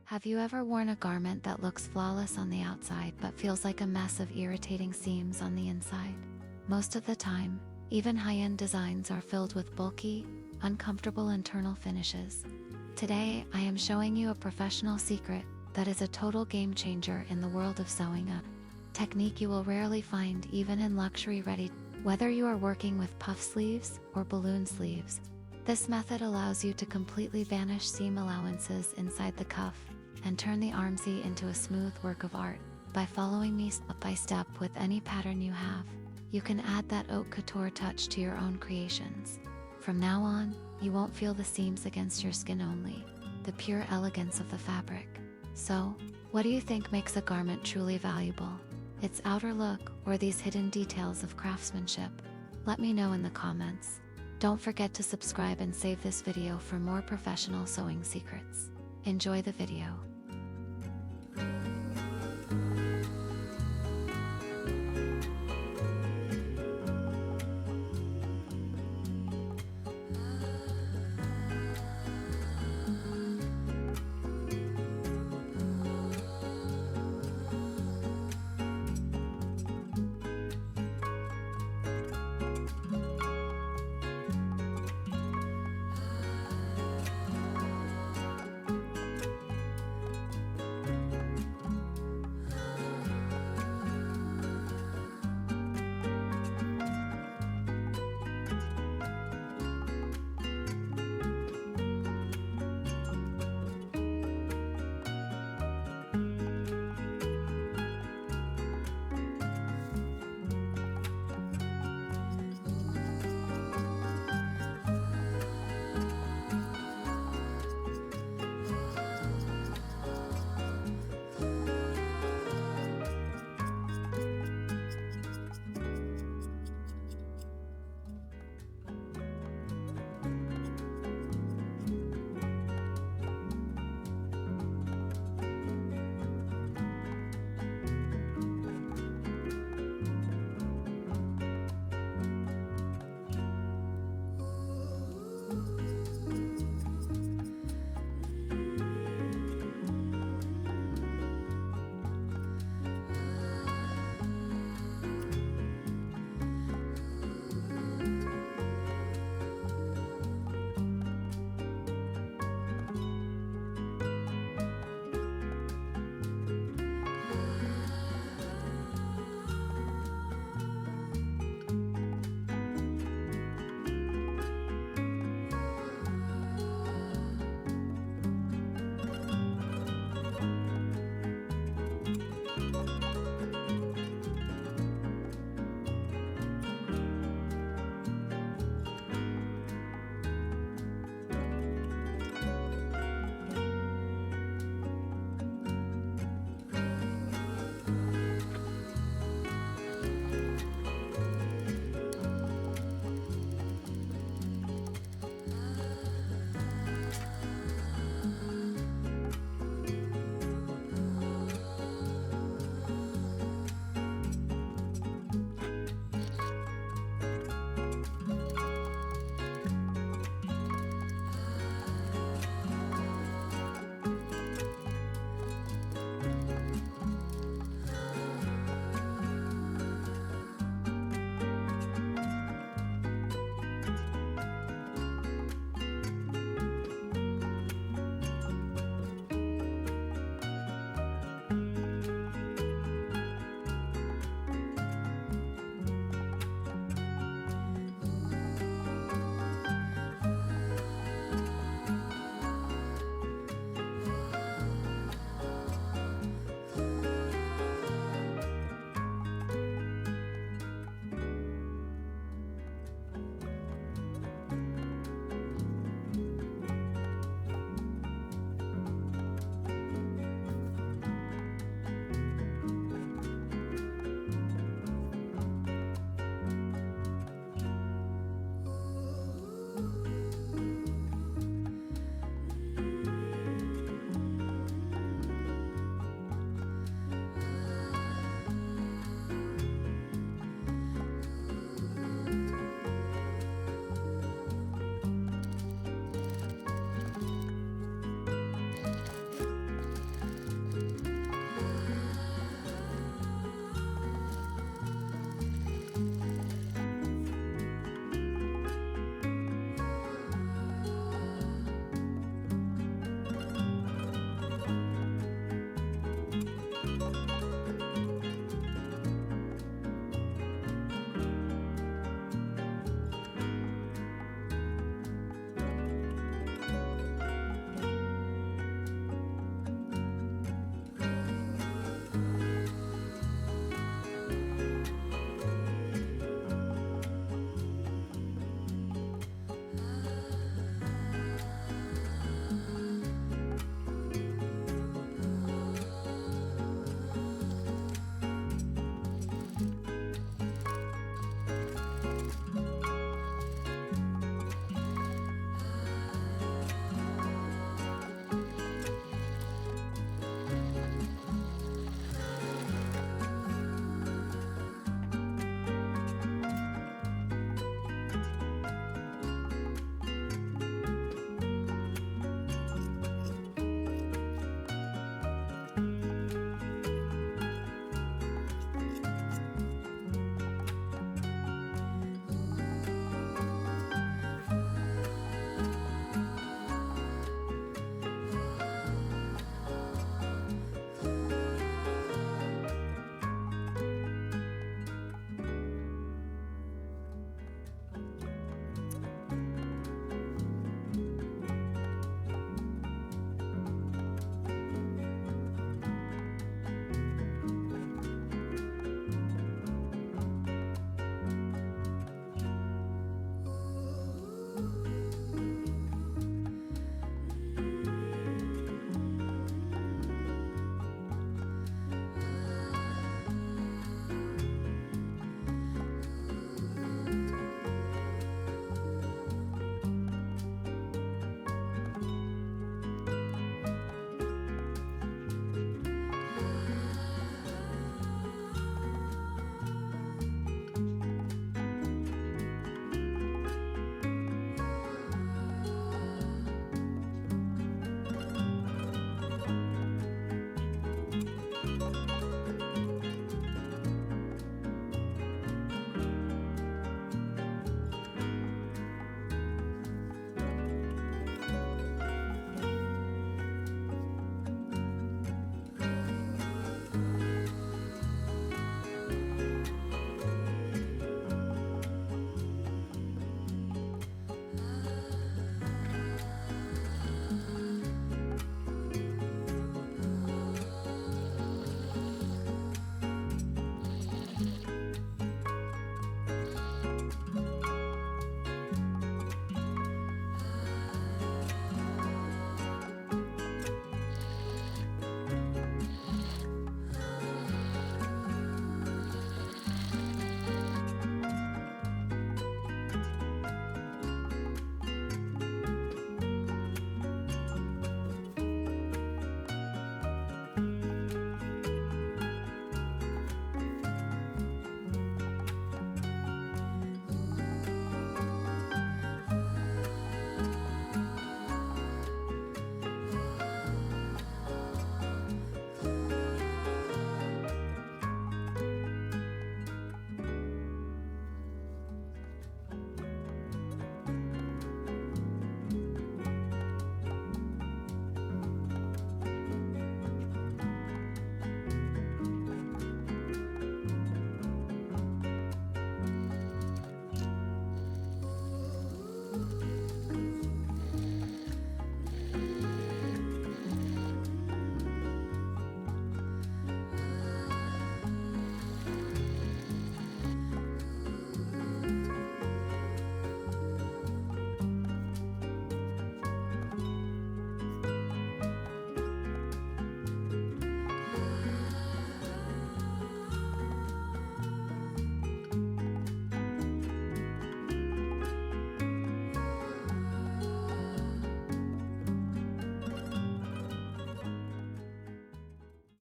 Have you ever worn a garment that looks flawless on the outside but feels like a mess of irritating seams on the inside? Most of the time, even high-end designs are filled with bulky, uncomfortable internal finishes. Today, I am showing you a professional secret that is a total game changer in the world of sewing, a technique you will rarely find even in luxury ready. Whether you are working with puff sleeves or balloon sleeves, this method allows you to completely vanish seam allowances inside the cuff and turn the armsy into a smooth work of art. By following me step by step with any pattern you have, you can add that haute couture touch to your own creations. From now on, you won't feel the seams against your skin, only the pure elegance of the fabric. So, what do you think makes a garment truly valuable? Its outer look or these hidden details of craftsmanship? Let me know in the comments. Don't forget to subscribe and save this video for more professional sewing secrets. Enjoy the video.